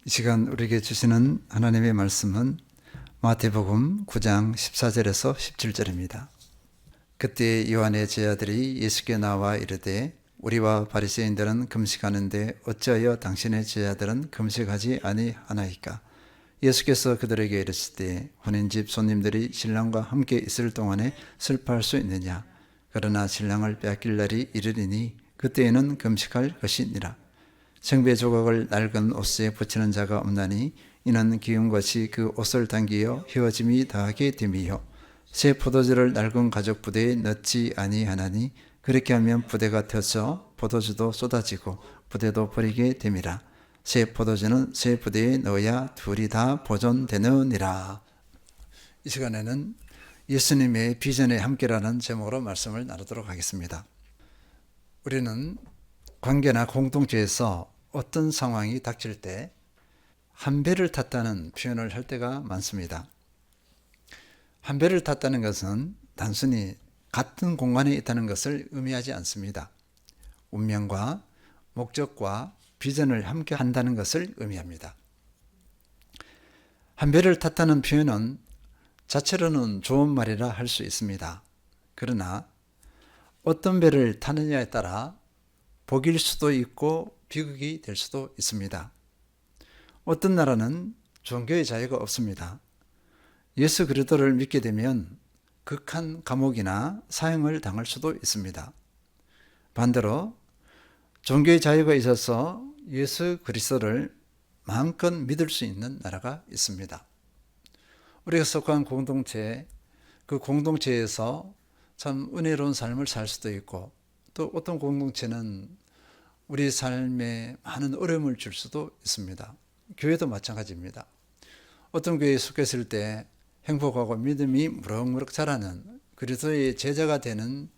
이 시간 우리에게 주시는 하나님의 말씀은 마태복음 9장 14절에서 17절입니다. 그때 요한의 제자들이 예수께 나와 이르되 우리와 바리새인들은 금식하는데 어찌하여 당신의 제자들은 금식하지 아니하나이까? 예수께서 그들에게 이르시되 혼인집 손님들이 신랑과 함께 있을 동안에 슬퍼할 수 있느냐? 그러나 신랑을 빼앗길 날이 이르리니 그때에는 금식할 것이니라. 생배 조각을 낡은 옷에 붙이는 자가 없나니 이는 기운 것이 그 옷을 당기어 휘어짐이 더하게 됨이요 새 포도주를 낡은 가죽 부대에 넣지 아니하나니 그렇게 하면 부대가 터져 포도주도 쏟아지고 부대도 버리게 됨이라. 새 포도주는 새 부대에 넣어야 둘이 다 보존되느니라. 이 시간에는 예수님의 비전에 함께라는 제목으로 말씀을 나누도록 하겠습니다. 우리는 관계나 공동체에서 어떤 상황이 닥칠 때 한 배를 탔다는 표현을 할 때가 많습니다. 한 배를 탔다는 것은 단순히 같은 공간에 있다는 것을 의미하지 않습니다. 운명과 목적과 비전을 함께 한다는 것을 의미합니다. 한 배를 탔다는 표현은 자체로는 좋은 말이라 할 수 있습니다. 그러나 어떤 배를 타느냐에 따라 복일 수도 있고 비극이 될 수도 있습니다. 어떤 나라는 종교의 자유가 없습니다. 예수 그리스도를 믿게 되면 극한 감옥이나 사형을 당할 수도 있습니다. 반대로 종교의 자유가 있어서 예수 그리스도를 마음껏 믿을 수 있는 나라가 있습니다. 우리가 속한 공동체, 그 공동체에서 참 은혜로운 삶을 살 수도 있고, 또 어떤 공동체는 우리 삶에 많은 어려움을 줄 수도 있습니다. 교회도 마찬가지입니다. 어떤 교회에 속했을 때 행복하고 믿음이 무럭무럭 자라는 그리스도의 제자가 되는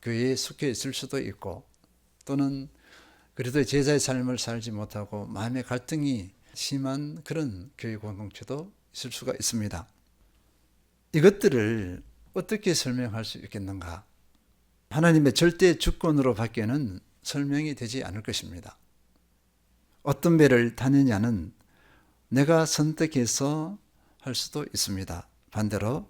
교회에 속해 있을 수도 있고, 또는 그리스도의 제자의 삶을 살지 못하고 마음의 갈등이 심한 그런 교회 공동체도 있을 수가 있습니다. 이것들을 어떻게 설명할 수 있겠는가? 하나님의 절대 주권으로 밖에는 설명이 되지 않을 것입니다. 어떤 배를 타느냐는 내가 선택해서 할 수도 있습니다. 반대로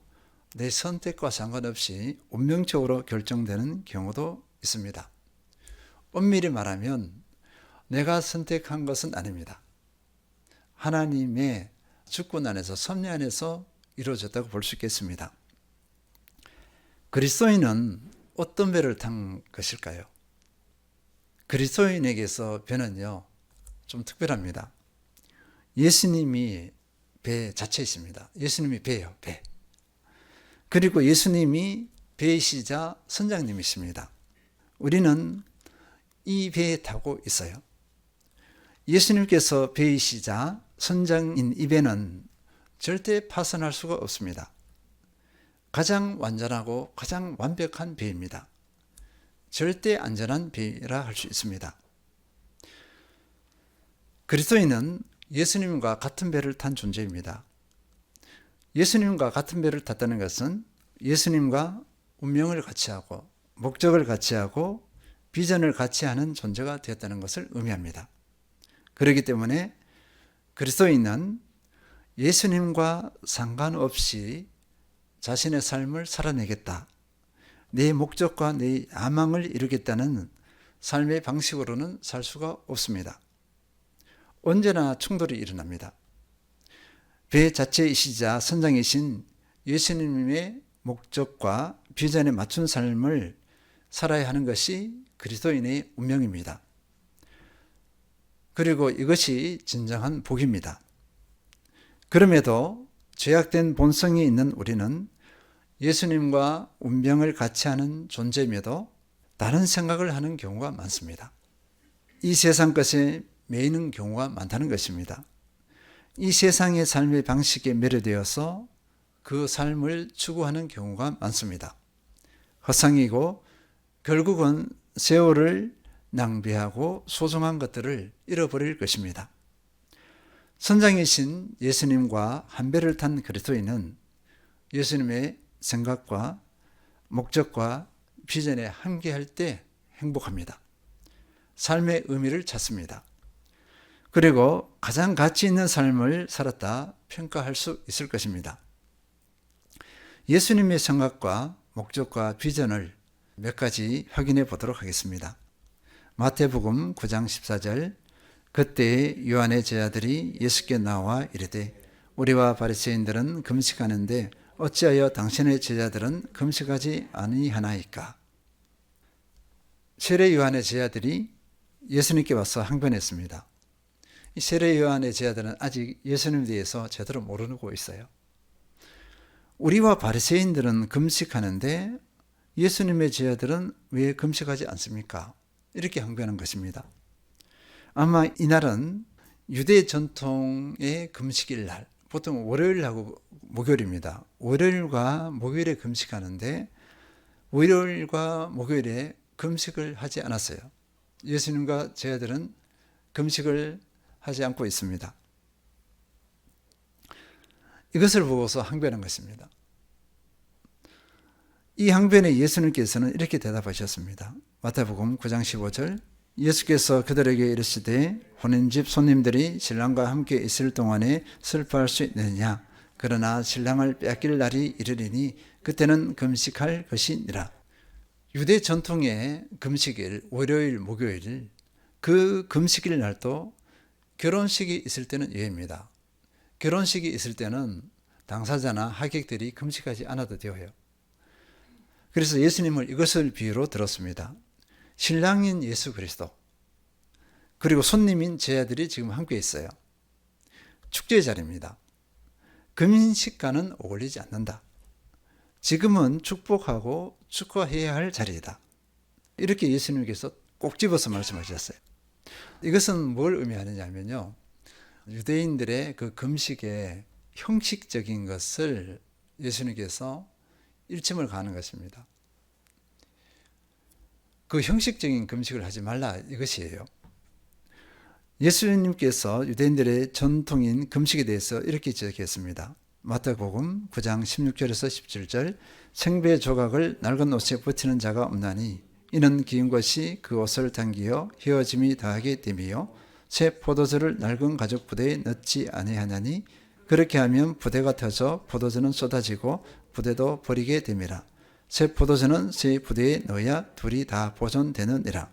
내 선택과 상관없이 운명적으로 결정되는 경우도 있습니다. 엄밀히 말하면 내가 선택한 것은 아닙니다. 하나님의 주권 안에서, 섭리 안에서 이루어졌다고 볼 수 있겠습니다. 그리스도인은 어떤 배를 탄 것일까요? 그리스도인에게서 배는요, 좀 특별합니다. 예수님이 배 자체에 있습니다. 예수님이 배예요, 배. 그리고 예수님이 배이시자 선장님이십니다. 우리는 이 배에 타고 있어요. 예수님께서 배이시자 선장인 이 배는 절대 파손할 수가 없습니다. 가장 완전하고 가장 완벽한 배입니다. 절대 안전한 배라 할 수 있습니다. 그리스도인은 예수님과 같은 배를 탄 존재입니다. 예수님과 같은 배를 탔다는 것은 예수님과 운명을 같이 하고 목적을 같이 하고 비전을 같이 하는 존재가 되었다는 것을 의미합니다. 그렇기 때문에 그리스도인은 예수님과 상관없이 자신의 삶을 살아내겠다, 내 목적과 내 야망을 이루겠다는 삶의 방식으로는 살 수가 없습니다. 언제나 충돌이 일어납니다. 배 자체이시자 선장이신 예수님의 목적과 비전에 맞춘 삶을 살아야 하는 것이 그리스도인의 운명입니다. 그리고 이것이 진정한 복입니다. 그럼에도 죄악된 본성이 있는 우리는 예수님과 운명을 같이 하는 존재임에도 다른 생각을 하는 경우가 많습니다. 이 세상 것에 매이는 경우가 많다는 것입니다. 이 세상의 삶의 방식에 매료되어서 그 삶을 추구하는 경우가 많습니다. 허상이고 결국은 세월을 낭비하고 소중한 것들을 잃어버릴 것입니다. 선장이신 예수님과 한 배를 탄 그리스도인은 예수님의 생각과 목적과 비전에 함께할 때 행복합니다. 삶의 의미를 찾습니다. 그리고 가장 가치 있는 삶을 살았다 평가할 수 있을 것입니다. 예수님의 생각과 목적과 비전을 몇 가지 확인해 보도록 하겠습니다. 마태복음 9장 14절, 그때 요한의 제자들이 예수께 나와 이르되 우리와 바리새인들은 금식하는데 어찌하여 당신의 제자들은 금식하지 아니하나이까? 세례 요한의 제자들이 예수님께 와서 항변했습니다. 이 세례 요한의 제자들은 아직 예수님에 대해서 제대로 모르고 있어요. 우리와 바리새인들은 금식하는데 예수님의 제자들은 왜 금식하지 않습니까? 이렇게 항변한 것입니다. 아마 이날은 유대 전통의 금식일 날, 보통 월요일하고 목요일입니다. 월요일과 목요일에 금식하는데 월요일과 목요일에 금식을 하지 않았어요. 예수님과 제자들은 금식을 하지 않고 있습니다. 이것을 보고서 항변한 것입니다. 이 항변에 예수님께서는 이렇게 대답하셨습니다. 마태복음 9장 15절, 예수께서 그들에게 이르시되 혼인집 손님들이 신랑과 함께 있을 동안에 슬퍼할 수 있느냐? 그러나 신랑을 빼앗길 날이 이르리니 그때는 금식할 것이니라. 유대 전통의 금식일, 월요일, 목요일, 그 금식일 날도 결혼식이 있을 때는 예외입니다. 결혼식이 있을 때는 당사자나 하객들이 금식하지 않아도 되어요. 그래서 예수님을 이것을 비유로 들었습니다. 신랑인 예수 그리스도, 그리고 손님인 제자들이 지금 함께 있어요. 축제의 자리입니다. 금식과는 어울리지 않는다. 지금은 축복하고 축하해야 할 자리이다. 이렇게 예수님께서 꼭 집어서 말씀하셨어요. 이것은 뭘 의미하느냐면요, 유대인들의 그 금식의 형식적인 것을 예수님께서 일침을 가하는 것입니다. 그 형식적인 금식을 하지 말라 이것이에요. 예수님께서 유대인들의 전통인 금식에 대해서 이렇게 지적했습니다. 마태복음 9장 16절에서 17절, 생배 조각을 낡은 옷에 붙이는 자가 없나니 이는 기운 것이 그 옷을 당기어 휘어짐이 더하게 됨이요 새 포도주를 낡은 가죽 부대에 넣지 아니하나니 그렇게 하면 부대가 터져 포도주는 쏟아지고 부대도 버리게 됨이라. 새 포도주는 새 부대에 넣어야 둘이 다 보존되느니라.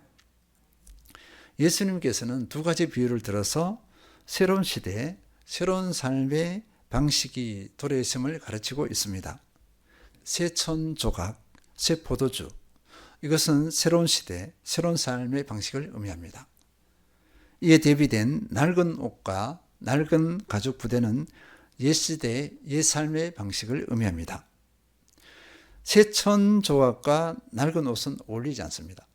예수님께서는 두 가지 비유를 들어서 새로운 시대에 새로운 삶의 방식이 도래했음을 가르치고 있습니다. 새 천 조각, 새 포도주, 이것은 새로운 시대, 새로운 삶의 방식을 의미합니다. 이에 대비된 낡은 옷과 낡은 가죽 부대는 옛시대의 옛삶의 방식을 의미합니다. 새 천 조각과 낡은 옷은 어울리지 않습니다.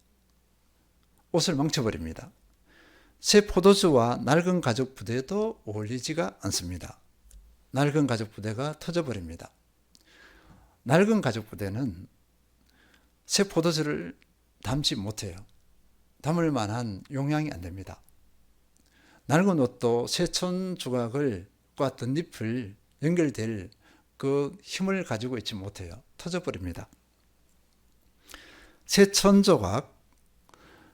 옷을 망쳐버립니다. 새 포도주와 낡은 가죽 부대도 어울리지가 않습니다. 낡은 가죽 부대가 터져버립니다. 낡은 가죽 부대는 새 포도주를 담지 못해요. 담을 만한 용량이 안 됩니다. 낡은 옷도 새 천 조각과 덧잎을 연결될 그 힘을 가지고 있지 못해요. 터져버립니다. 새 천 조각,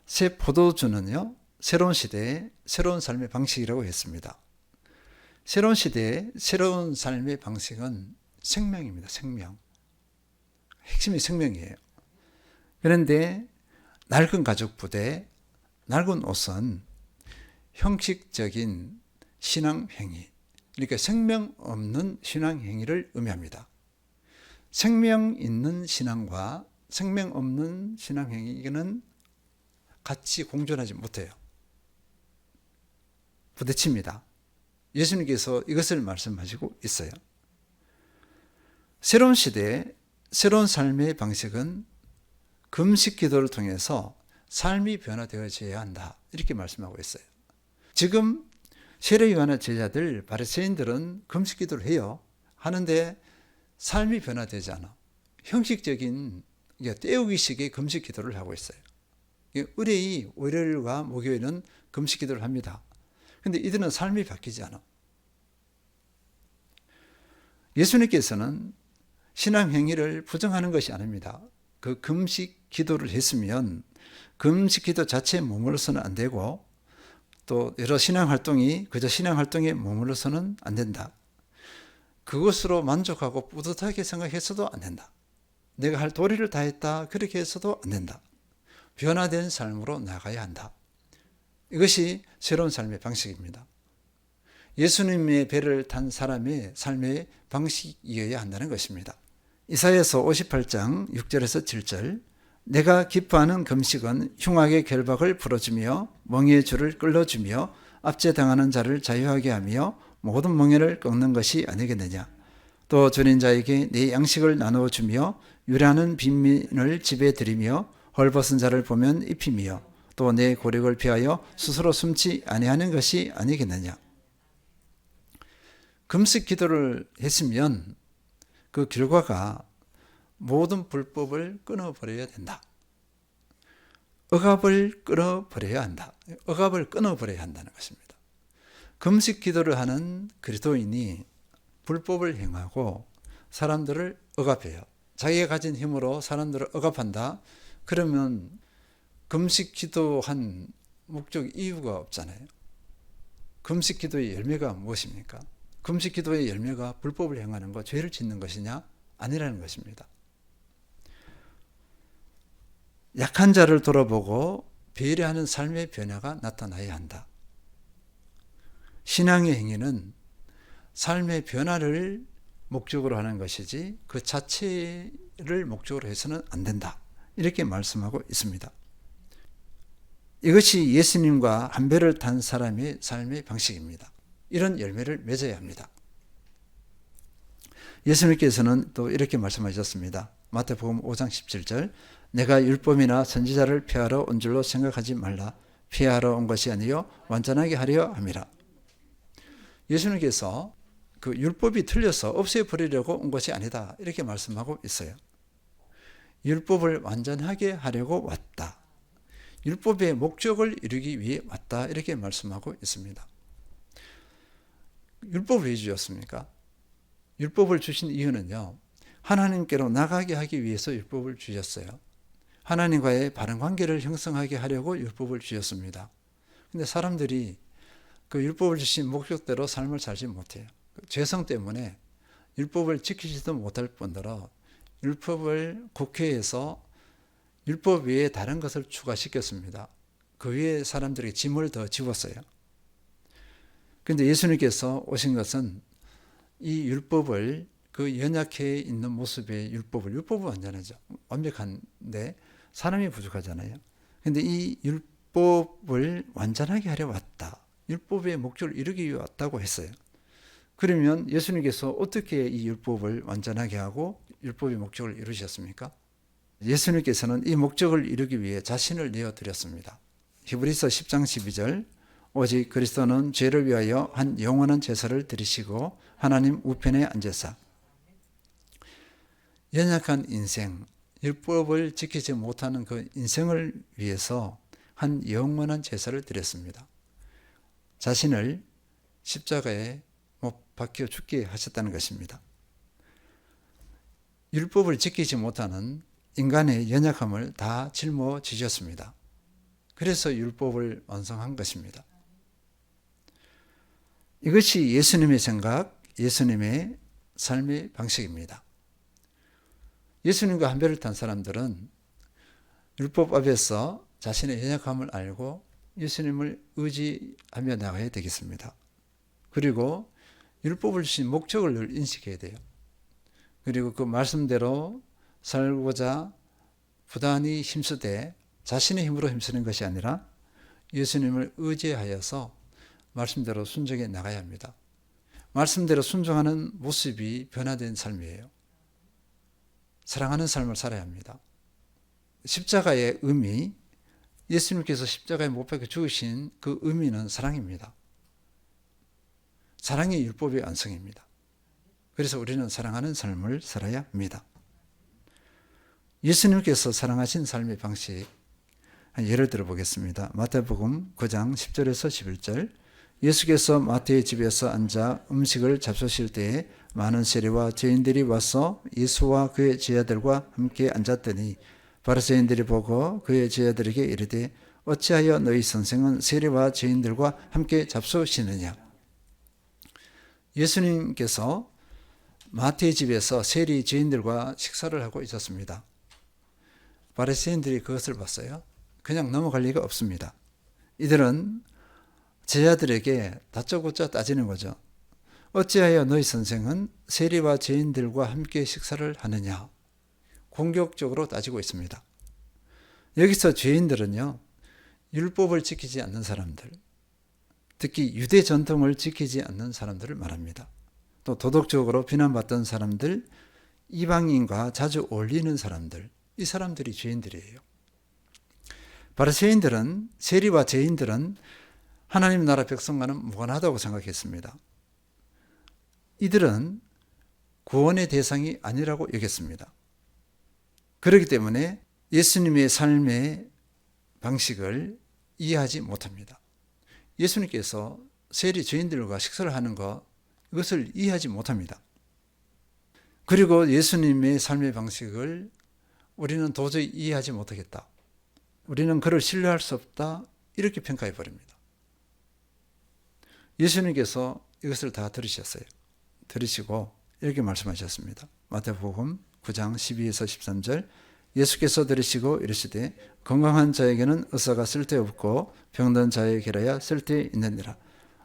새 포도주는요, 새로운 시대의 새로운 삶의 방식이라고 했습니다. 새로운 시대의 새로운 삶의 방식은 생명입니다. 생명. 핵심이 생명이에요. 그런데 낡은 가죽 부대, 낡은 옷은 형식적인 신앙 행위, 그러니까 생명 없는 신앙 행위를 의미합니다. 생명 있는 신앙과 생명 없는 신앙 행위는 같이 공존하지 못해요. 부딪힙니다. 예수님께서 이것을 말씀하시고 있어요. 새로운 시대에 새로운 삶의 방식은 금식 기도를 통해서 삶이 변화되어져야 한다. 이렇게 말씀하고 있어요. 지금 세례 요한의 제자들, 바리새인들은 금식 기도를 해요. 하는데 삶이 변화되지 않아. 형식적인 때우기식의 금식 기도를 하고 있어요. 의뢰이 월요일과 목요일은 금식 기도를 합니다. 그런데 이들은 삶이 바뀌지 않아. 예수님께서는 신앙 행위를 부정하는 것이 아닙니다. 그 금식 기도를 했으면 금식 기도 자체에 머물러서는 안 되고 또 여러 신앙 활동이 그저 신앙 활동에 머물러서는 안 된다. 그것으로 만족하고 뿌듯하게 생각해서도 안 된다. 내가 할 도리를 다했다 그렇게 해서도 안 된다. 변화된 삶으로 나가야 한다. 이것이 새로운 삶의 방식입니다. 예수님의 배를 탄 사람의 삶의 방식이어야 한다는 것입니다. 이사야서 58장 6절에서 7절 내가 기뻐하는 금식은 흉악의 결박을 풀어주며 멍에의 줄을 끌어주며 압제당하는 자를 자유하게 하며 모든 멍에를 꺾는 것이 아니겠느냐. 또 줄인 자에게 네 양식을 나누어 주며 유라는 빈민을 집에 들이며 헐벗은 자를 보면 입히며 또 내 고력을 피하여 스스로 숨지 아니하는 것이 아니겠느냐. 금식 기도를 했으면 그 결과가 모든 불법을 끊어버려야 된다. 억압을 끊어버려야 한다. 억압을 끊어버려야 한다는 것입니다. 금식 기도를 하는 그리스도인이 불법을 행하고 사람들을 억압해요. 자기가 가진 힘으로 사람들을 억압한다. 그러면 금식 기도한 목적 이유가 없잖아요. 금식 기도의 열매가 무엇입니까? 금식 기도의 열매가 불법을 행하는 것, 죄를 짓는 것이냐? 아니라는 것입니다. 약한 자를 돌아보고 배려하는 삶의 변화가 나타나야 한다. 신앙의 행위는 삶의 변화를 목적으로 하는 것이지 그 자체를 목적으로 해서는 안 된다. 이렇게 말씀하고 있습니다. 이것이 예수님과 한 배를 탄 사람의 삶의 방식입니다. 이런 열매를 맺어야 합니다. 예수님께서는 또 이렇게 말씀하셨습니다. 마태복음 5장 17절 내가 율법이나 선지자를 폐하러 온 줄로 생각하지 말라. 폐하러 온 것이 아니요 완전하게 하려 함이라. 예수님께서 그 율법이 틀려서 없애버리려고 온 것이 아니다. 이렇게 말씀하고 있어요. 율법을 완전하게 하려고 왔다. 율법의 목적을 이루기 위해 왔다. 이렇게 말씀하고 있습니다. 율법을 왜 주셨습니까? 율법을 주신 이유는요. 하나님께로 나가게 하기 위해서 율법을 주셨어요. 하나님과의 바른 관계를 형성하게 하려고 율법을 주셨습니다. 근데 사람들이 그 율법을 주신 목적대로 삶을 살지 못해요. 죄성 때문에 율법을 지키지도 못할 뿐더러 율법을 국회에서 율법 외에 다른 것을 추가시켰습니다. 그 위에 사람들에게 짐을 더 지웠어요. 그런데 예수님께서 오신 것은 이 율법을 그 연약해 있는 모습의 율법은 완전하죠. 완벽한데 사람이 부족하잖아요. 그런데 이 율법을 완전하게 하려 왔다. 율법의 목적을 이루기 위해 왔다고 했어요. 그러면 예수님께서 어떻게 이 율법을 완전하게 하고 율법의 목적을 이루셨습니까? 예수님께서는 이 목적을 이루기 위해 자신을 내어드렸습니다. 히브리서 10장 12절 오직 그리스도는 죄를 위하여 한 영원한 제사를 드리시고 하나님 우편에 앉으사 연약한 인생, 율법을 지키지 못하는 그 인생을 위해서 한 영원한 제사를 드렸습니다. 자신을 십자가에 못 박혀 죽게 하셨다는 것입니다. 율법을 지키지 못하는 인간의 연약함을 다 짊어지셨습니다. 그래서 율법을 완성한 것입니다. 이것이 예수님의 생각, 예수님의 삶의 방식입니다. 예수님과 한 배를 탄 사람들은 율법 앞에서 자신의 연약함을 알고 예수님을 의지하며 나가야 되겠습니다. 그리고 율법을 주신 목적을 늘 인식해야 돼요. 그리고 그 말씀대로 살고자 부단히 힘쓰되 자신의 힘으로 힘쓰는 것이 아니라 예수님을 의지하여서 말씀대로 순종해 나가야 합니다. 말씀대로 순종하는 모습이 변화된 삶이에요. 사랑하는 삶을 살아야 합니다. 십자가의 의미, 예수님께서 십자가에 못 박혀 죽으신 그 의미는 사랑입니다. 사랑이 율법의 완성입니다. 그래서 우리는 사랑하는 삶을 살아야 합니다. 예수님께서 사랑하신 삶의 방식, 예를 들어 보겠습니다. 마태복음 9장 10절에서 11절 예수께서 마태의 집에서 앉아 음식을 잡수실 때에 많은 세리와 죄인들이 와서 예수와 그의 제자들과 함께 앉았더니 바리새인들이 보고 그의 제자들에게 이르되 어찌하여 너희 선생은 세리와 죄인들과 함께 잡수시느냐. 예수님께서 마태의 집에서 세리 죄인들과 식사를 하고 있었습니다. 바리새인들이 그것을 봤어요. 그냥 넘어갈 리가 없습니다. 이들은 제자들에게 다짜고짜 따지는 거죠. 어찌하여 너희 선생은 세리와 죄인들과 함께 식사를 하느냐. 공격적으로 따지고 있습니다. 여기서 죄인들은요, 율법을 지키지 않는 사람들, 특히 유대 전통을 지키지 않는 사람들을 말합니다. 또 도덕적으로 비난받던 사람들, 이방인과 자주 어울리는 사람들, 이 사람들이 죄인들이에요. 바리새인들은, 세리와 죄인들은 하나님 나라 백성과는 무관하다고 생각했습니다. 이들은 구원의 대상이 아니라고 여겼습니다. 그렇기 때문에 예수님의 삶의 방식을 이해하지 못합니다. 예수님께서 세리 죄인들과 식사를 하는 것, 이것을 이해하지 못합니다. 그리고 예수님의 삶의 방식을 우리는 도저히 이해하지 못하겠다. 우리는 그를 신뢰할 수 없다. 이렇게 평가해 버립니다. 예수님께서 이것을 다 들으셨어요. 들으시고 이렇게 말씀하셨습니다. 마태복음 9장 12에서 13절. 예수께서 들으시고 이르시되 건강한 자에게는 의사가 쓸데없고 병든 자에게라야 쓸데있느니라.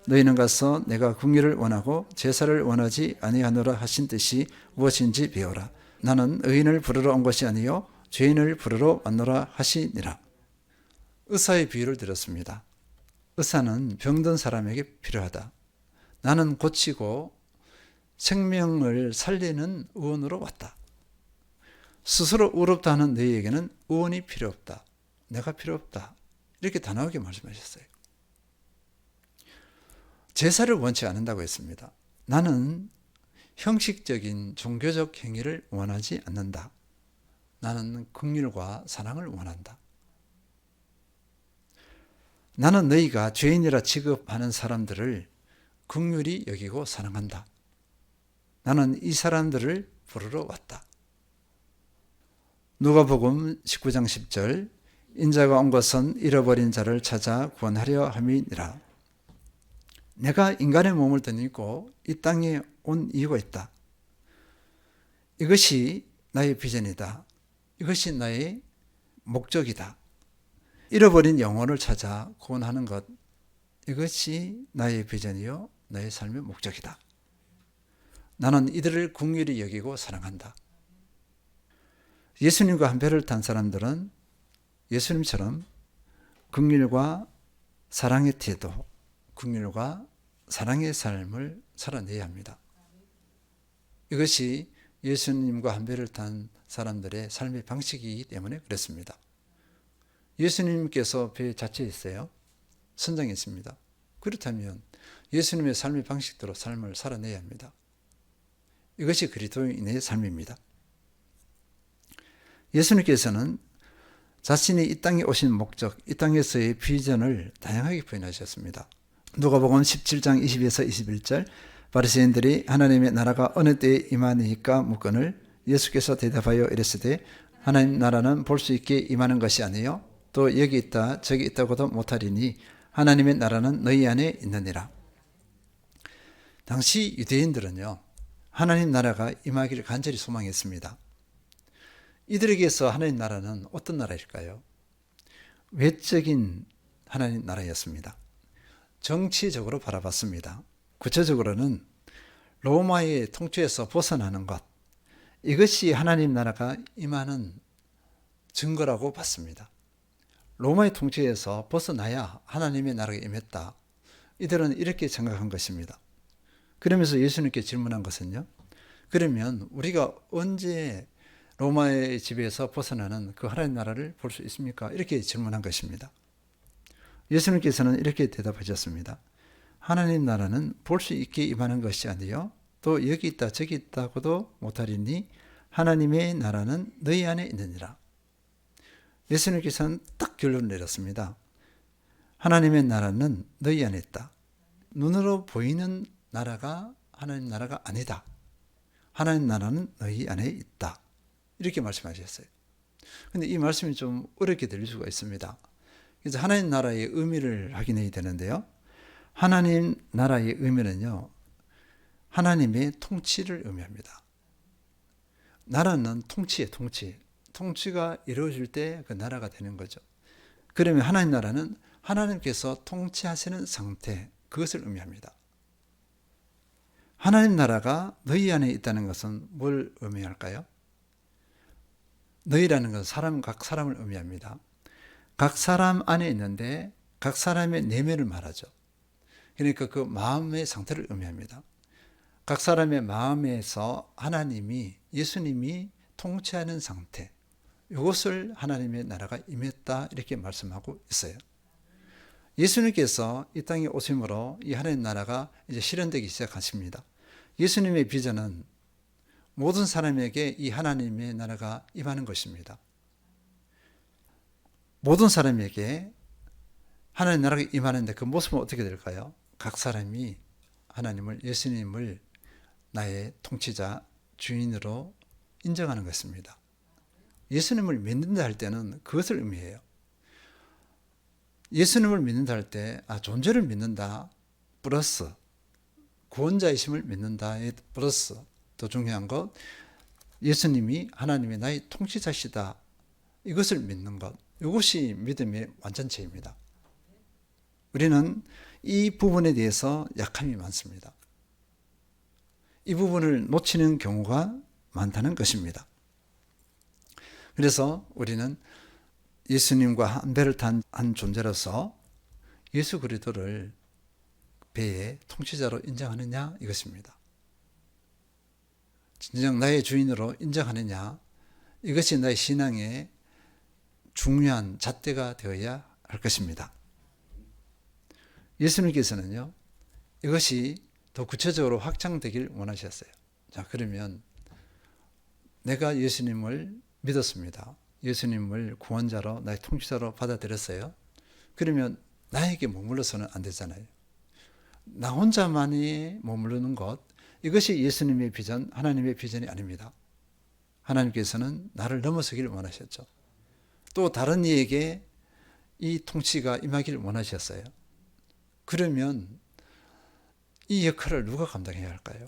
너희는 가서 내가 긍휼을 원하고 제사를 원하지 아니하노라 하신 뜻이 무엇인지 배우라. 나는 의인을 부르러 온 것이 아니요 죄인을 부르러 왔노라 하시니라. 의사의 비유를 들었습니다. 의사는 병든 사람에게 필요하다. 나는 고치고 생명을 살리는 의원으로 왔다. 스스로 의롭다 하는 너희에게는 의원이 필요 없다. 내가 필요 없다. 이렇게 단호하게 말씀하셨어요. 제사를 원치 않는다고 했습니다. 나는 형식적인 종교적 행위를 원하지 않는다. 나는 긍휼과 사랑을 원한다. 나는 너희가 죄인이라 취급하는 사람들을 긍휼히 여기고 사랑한다. 나는 이 사람들을 부르러 왔다. 누가복음 19장 10절. 인자가 온 것은 잃어버린 자를 찾아 구원하려 함이니라. 내가 인간의 몸을 덧입고 이 땅에 온 이유가 있다. 이것이 나의 비전이다. 이것이 나의 목적이다. 잃어버린 영혼을 찾아 구원하는 것, 이것이 나의 비전이요 나의 삶의 목적이다. 나는 이들을 긍휼히 여기고 사랑한다. 예수님과 한 배를 탄 사람들은 예수님처럼 긍휼과 사랑의 태도, 긍휼과 사랑의 삶을 살아내야 합니다. 이것이 예수님과 한 배를 탄 사람들의 삶의 방식이기 때문에 그렇습니다. 예수님께서 배 자체에 있어요. 선장에 있습니다. 그렇다면 예수님의 삶의 방식대로 삶을 살아내야 합니다. 이것이 그리스도인의 삶입니다. 예수님께서는 자신이 이 땅에 오신 목적, 이 땅에서의 비전을 다양하게 표현하셨습니다. 누가복음 17장 20에서 21절. 바리새인들이 하나님의 나라가 어느 때에 임하니까 묻거늘 예수께서 대답하여 이르시되 하나님 나라는 볼 수 있게 임하는 것이 아니요 또 여기 있다 저기 있다고도 못하리니 하나님의 나라는 너희 안에 있느니라. 당시 유대인들은요, 하나님 나라가 임하기를 간절히 소망했습니다. 이들에게서 하나님 나라는 어떤 나라일까요? 외적인 하나님 나라였습니다. 정치적으로 바라봤습니다. 구체적으로는 로마의 통치에서 벗어나는 것, 이것이 하나님 나라가 임하는 증거라고 봤습니다. 로마의 통치에서 벗어나야 하나님의 나라가 임했다. 이들은 이렇게 생각한 것입니다. 그러면서 예수님께 질문한 것은요, 그러면 우리가 언제 로마의 지배에서 벗어나는 그 하나님 나라를 볼 수 있습니까? 이렇게 질문한 것입니다. 예수님께서는 이렇게 대답하셨습니다. 하나님 나라는 볼 수 있게 임하는 것이 아니요 또 여기 있다 저기 있다고도 못하리니 하나님의 나라는 너희 안에 있느니라. 예수님께서는 딱 결론을 내렸습니다. 하나님의 나라는 너희 안에 있다. 눈으로 보이는 나라가 하나님 나라가 아니다. 하나님 나라는 너희 안에 있다. 이렇게 말씀하셨어요. 그런데 이 말씀이 좀 어렵게 들릴 수가 있습니다. 그래서 하나님 나라의 의미를 확인해야 되는데요. 하나님 나라의 의미는요, 하나님의 통치를 의미합니다. 나라는 통치예요, 통치. 통치가 이루어질 때 그 나라가 되는 거죠. 그러면 하나님 나라는 하나님께서 통치하시는 상태, 그것을 의미합니다. 하나님 나라가 너희 안에 있다는 것은 뭘 의미할까요? 너희라는 것은 각 사람을 의미합니다. 각 사람 안에 있는데 각 사람의 내면을 말하죠. 그러니까 그 마음의 상태를 의미합니다. 각 사람의 마음에서 하나님이, 예수님이 통치하는 상태, 이것을 하나님의 나라가 임했다 이렇게 말씀하고 있어요. 예수님께서 이 땅에 오심으로 이 하나님 나라가 이제 실현되기 시작하십니다. 예수님의 비전은 모든 사람에게 이 하나님의 나라가 임하는 것입니다. 모든 사람에게 하나님 나라가 임하는데 그 모습은 어떻게 될까요? 각 사람이 하나님을, 예수님을 나의 통치자, 주인으로 인정하는 것입니다. 예수님을 믿는다 할 때는 그것을 의미해요. 예수님을 믿는다 할 때 존재를 믿는다 플러스 구원자이심을 믿는다의 플러스 더 중요한 것, 예수님이 하나님의 나의 통치자시다, 이것을 믿는 것, 이것이 믿음의 완전체입니다. 우리는 이 부분에 대해서 약함이 많습니다. 이 부분을 놓치는 경우가 많다는 것입니다. 그래서 우리는 예수님과 한 배를 탄 한 존재로서 예수 그리스도를 배의 통치자로 인정하느냐, 이것입니다. 진정 나의 주인으로 인정하느냐, 이것이 나의 신앙의 중요한 잣대가 되어야 할 것입니다. 예수님께서는요, 이것이 더 구체적으로 확장되길 원하셨어요. 자, 그러면 내가 예수님을 믿었습니다. 예수님을 구원자로, 나의 통치자로 받아들였어요. 그러면 나에게 머물러서는 안 되잖아요. 나 혼자만이 머무르는 것, 이것이 예수님의 비전, 하나님의 비전이 아닙니다. 하나님께서는 나를 넘어서기를 원하셨죠. 또 다른 이에게 이 통치가 임하기를 원하셨어요. 그러면 이 역할을 누가 감당해야 할까요?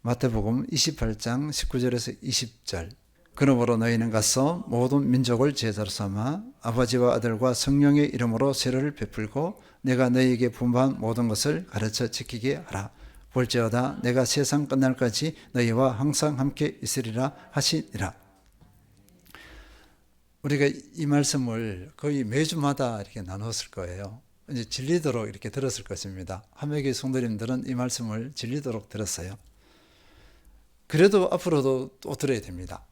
마태복음 28장 19절에서 20절. 그러므로 너희는 가서 모든 민족을 제자로 삼아 아버지와 아들과 성령의 이름으로 세례를 베풀고 내가 너희에게 분부한 모든 것을 가르쳐 지키게 하라. 볼지어다 내가 세상 끝날까지 너희와 항상 함께 있으리라 하시니라. 우리가 이 말씀을 거의 매주마다 이렇게 나눴을 거예요. 이제 질리도록 이렇게 들었을 것입니다. 함의교회 성도님들은 이 말씀을 질리도록 들었어요. 그래도 앞으로도 또 들어야 됩니다.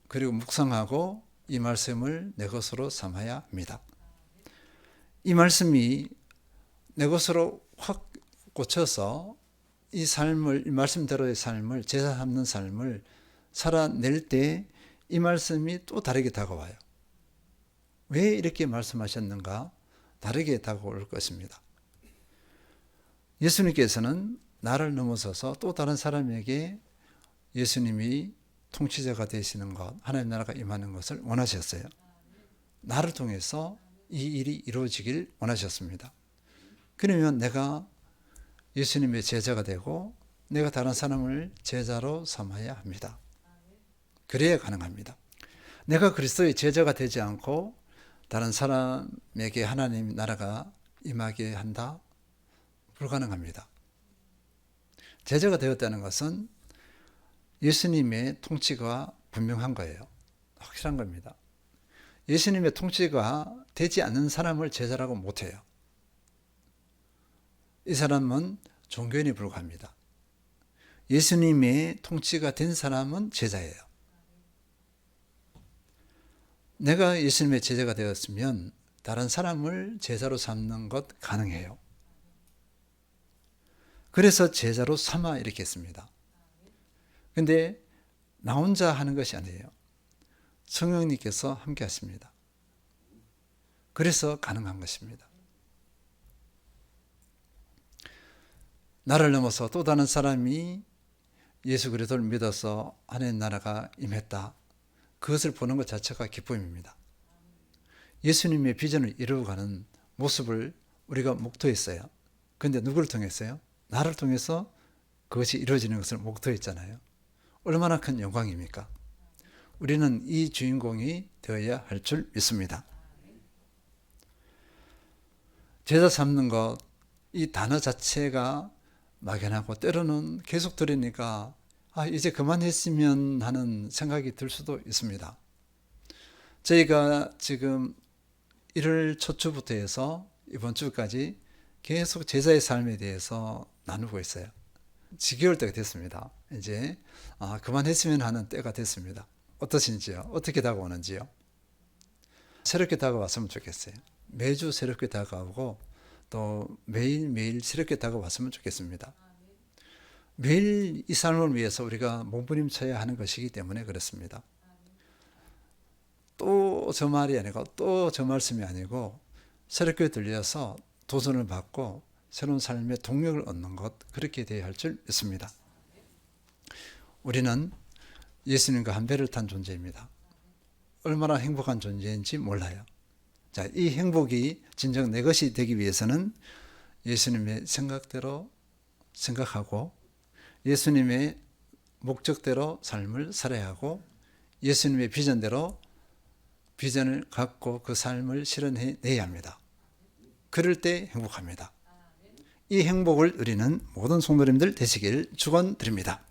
그리고 묵상하고 이 말씀을 내 것으로 삼아야 합니다. 이 말씀이 내 것으로 확 꽂혀서 이 삶을, 이 말씀대로의 삶을, 제사 삼는 삶을 살아낼 때 이 말씀이 또 다르게 다가와요. 왜 이렇게 말씀하셨는가? 다르게 다가올 것입니다. 예수님께서는 나를 넘어서서 또 다른 사람에게 예수님이 통치자가 되시는 것, 하나님 나라가 임하는 것을 원하셨어요. 나를 통해서 이 일이 이루어지길 원하셨습니다. 그러면 내가 예수님의 제자가 되고 내가 다른 사람을 제자로 삼아야 합니다. 그래야 가능합니다. 내가 그리스도의 제자가 되지 않고 다른 사람에게 하나님 나라가 임하게 한다? 불가능합니다. 제자가 되었다는 것은 예수님의 통치가 분명한 거예요. 확실한 겁니다. 예수님의 통치가 되지 않는 사람을 제자라고 못해요. 이 사람은 종교인에 불과합니다. 예수님의 통치가 된 사람은 제자예요. 내가 예수님의 제자가 되었으면 다른 사람을 제자로 삼는 것 가능해요. 그래서 제자로 삼아 이렇게 했습니다. 근데 나 혼자 하는 것이 아니에요. 성령님께서 함께 하십니다. 그래서 가능한 것입니다. 나를 넘어서 또 다른 사람이 예수 그리스도를 믿어서 하나님 나라가 임했다. 그것을 보는 것 자체가 기쁨입니다. 예수님의 비전을 이루어가는 모습을 우리가 목도했어요. 그런데 누구를 통했어요? 나를 통해서 그것이 이루어지는 것을 목도했잖아요. 얼마나 큰 영광입니까? 우리는 이 주인공이 되어야 할 줄 믿습니다. 제자 삼는 것, 이 단어 자체가 막연하고 때로는 계속 들으니까 이제 그만했으면 하는 생각이 들 수도 있습니다. 저희가 지금 1월 초쯤부터 해서 이번 주까지 계속 제자의 삶에 대해서 나누고 있어요. 지겨울 때가 됐습니다. 이제 그만했으면 하는 때가 됐습니다. 어떠신지요? 어떻게 다가오는지요? 새롭게 다가왔으면 좋겠어요. 매주 새롭게 다가오고 또 매일매일 새롭게 다가왔으면 좋겠습니다. 매일 이 삶을 위해서 우리가 몸부림쳐야 하는 것이기 때문에 그렇습니다. 또 저 말이 아니고 또 저 말씀이 아니고 새롭게 들려서 도전을 받고 새로운 삶의 동력을 얻는 것, 그렇게 되어야 할 줄 믿습니다. 우리는 예수님과 한 배를 탄 존재입니다. 얼마나 행복한 존재인지 몰라요. 자, 이 행복이 진정 내 것이 되기 위해서는 예수님의 생각대로 생각하고 예수님의 목적대로 삶을 살아야 하고 예수님의 비전대로 비전을 갖고 그 삶을 실현해내야 합니다. 그럴 때 행복합니다. 이 행복을 누리는 모든 성도님들 되시길 축원드립니다.